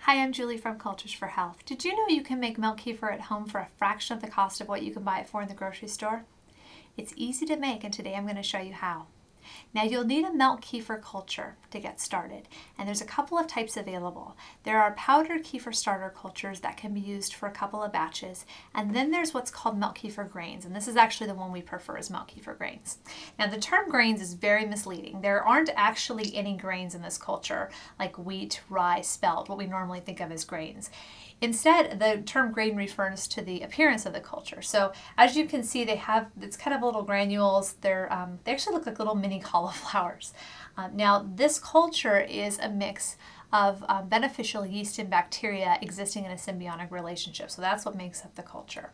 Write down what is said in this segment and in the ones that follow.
Hi, I'm Julie from Cultures for Health. Did you know you can make milk kefir at home for a fraction of the cost of what you can buy it for in the grocery store? It's easy to make, and today I'm going to show you how. Now you'll need a milk kefir culture to get started, and there's a couple of types available. There are powdered kefir starter cultures that can be used for a couple of batches, and then there's what's called milk kefir grains, and this is actually the one we prefer, is milk kefir grains. Now the term grains is very misleading. There aren't actually any grains in this culture, like wheat, rye, spelt, what we normally think of as grains. Instead, the term grain refers to the appearance of the culture. So as you can see, it's kind of little granules. They actually look like little mini cauliflowers. Now this culture is a mix of beneficial yeast and bacteria existing in a symbiotic relationship. So that's what makes up the culture.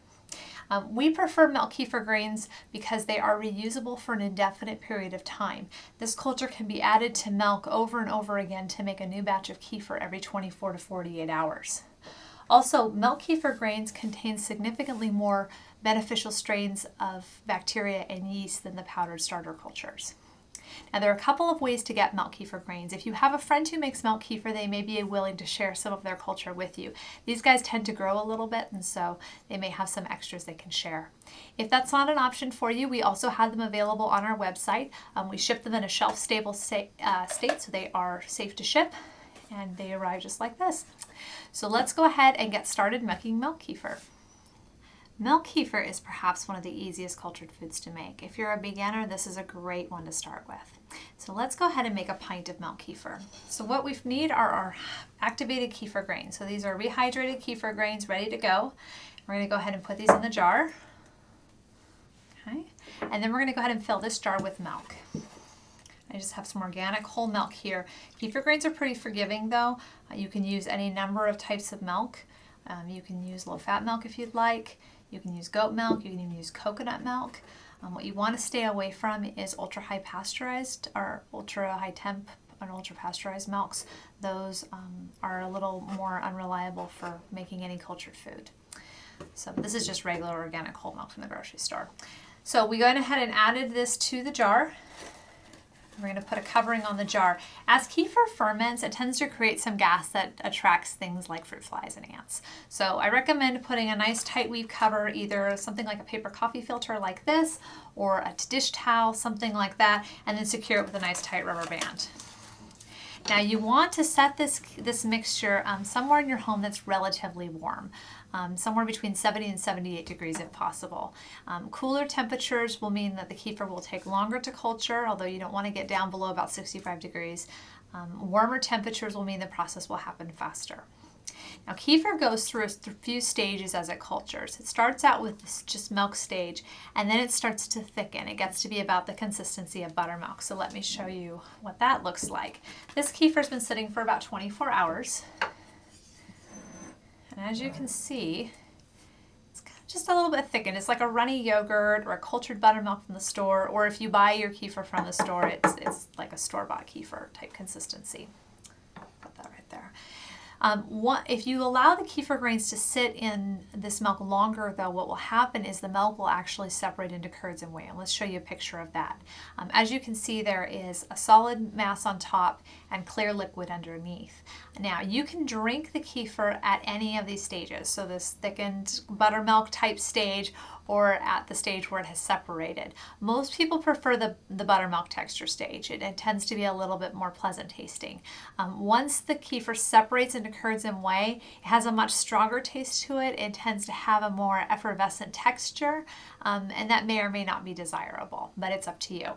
We prefer milk kefir grains because they are reusable for an indefinite period of time. This culture can be added to milk over and over again to make a new batch of kefir every 24 to 48 hours. Also, milk kefir grains contain significantly more beneficial strains of bacteria and yeast than the powdered starter cultures. Now, there are a couple of ways to get milk kefir grains. If you have a friend who makes milk kefir, they may be willing to share some of their culture with you. These guys tend to grow a little bit, and so they may have some extras they can share. If that's not an option for you, we also have them available on our website. We ship them in a shelf-stable state, so they are safe to ship, and they arrive just like this. So let's go ahead and get started making milk kefir. Milk kefir is perhaps one of the easiest cultured foods to make. If you're a beginner, this is a great one to start with. So let's go ahead and make a pint of milk kefir. So what we need are our activated kefir grains. So these are rehydrated kefir grains ready to go. We're going to go ahead and put these in the jar. Okay. And then we're going to go ahead and fill this jar with milk. I just have some organic whole milk here. Kefir grains are pretty forgiving though. You can use any number of types of milk. You can use low-fat milk if you'd like. You can use goat milk. You can even use coconut milk. What you want to stay away from is ultra-high pasteurized or ultra-high temp and ultra-pasteurized milks. Those are a little more unreliable for making any cultured food. So this is just regular organic whole milk from the grocery store. So we went ahead and added this to the jar. We're going to put a covering on the jar. As kefir ferments, it tends to create some gas that attracts things like fruit flies and ants. So I recommend putting a nice tight weave cover, either something like a paper coffee filter like this, or a dish towel, something like that, and then secure it with a nice tight rubber band. Now you want to set this mixture somewhere in your home that's relatively warm, somewhere between 70 and 78 degrees if possible. Cooler temperatures will mean that the kefir will take longer to culture, although you don't want to get down below about 65 degrees. Warmer temperatures will mean the process will happen faster. Now kefir goes through a few stages as it cultures. It starts out with this just milk stage, and then it starts to thicken. It gets to be about the consistency of buttermilk. So let me show you what that looks like. This kefir's been sitting for about 24 hours. And as you can see, it's kind of just a little bit thickened. It's like a runny yogurt or a cultured buttermilk from the store, or if you buy your kefir from the store, it's like a store-bought kefir type consistency. Put that right there. If you allow the kefir grains to sit in this milk longer, though, what will happen is the milk will actually separate into curds and whey. And let's show you a picture of that. As you can see, there is a solid mass on top and clear liquid underneath. Now, you can drink the kefir at any of these stages. So this thickened buttermilk type stage, or at the stage where it has separated. Most people prefer the buttermilk texture stage. It tends to be a little bit more pleasant tasting. Once the kefir separates into curds and whey, it has a much stronger taste to it. It tends to have a more effervescent texture, and that may or may not be desirable, but it's up to you.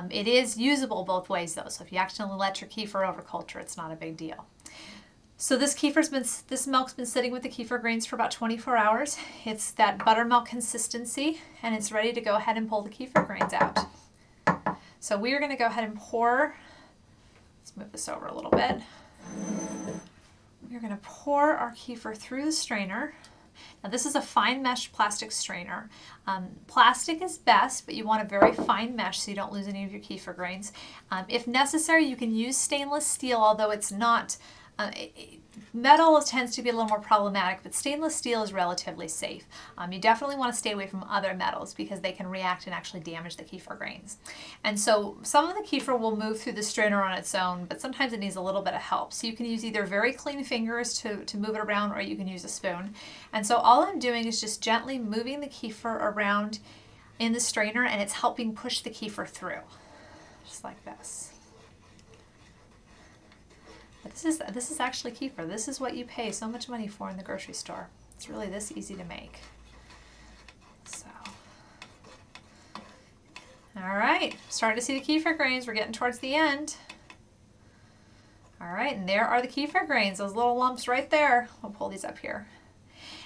It is usable both ways though, so if you accidentally let your kefir over culture, it's not a big deal. So this milk's been sitting with the kefir grains for about 24 hours. It's that buttermilk consistency, and it's ready to go ahead and pull the kefir grains out. So we are going to go ahead and pour. Let's move this over a little bit. We're going to pour our kefir through the strainer. Now this is a fine mesh plastic strainer. Plastic is best, but you want a very fine mesh so you don't lose any of your kefir grains. If necessary, you can use stainless steel, although it's not Metal tends to be a little more problematic, but stainless steel is relatively safe. You definitely want to stay away from other metals because they can react and actually damage the kefir grains. And so some of the kefir will move through the strainer on its own, but sometimes it needs a little bit of help. So you can use either very clean fingers to move it around, or you can use a spoon. And so all I'm doing is just gently moving the kefir around in the strainer, and it's helping push the kefir through, just like this. But this is actually kefir. This is what you pay so much money for in the grocery store. It's really this easy to make. So, all right, starting to see the kefir grains. We're getting towards the end. All right, and there are the kefir grains, those little lumps right there. I'll pull these up here.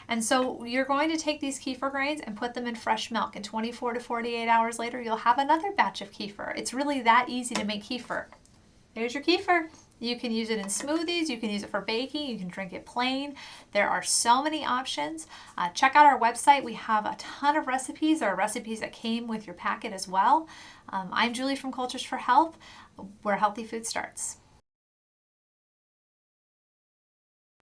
And so you're going to take these kefir grains and put them in fresh milk, and 24 to 48 hours later, you'll have another batch of kefir. It's really that easy to make kefir. There's your kefir. You can use it in smoothies, you can use it for baking, you can drink it plain. There are so many options. Check out our website. We have a ton of recipes. There are recipes that came with your packet as well. I'm Julie from Cultures for Health, where healthy food starts.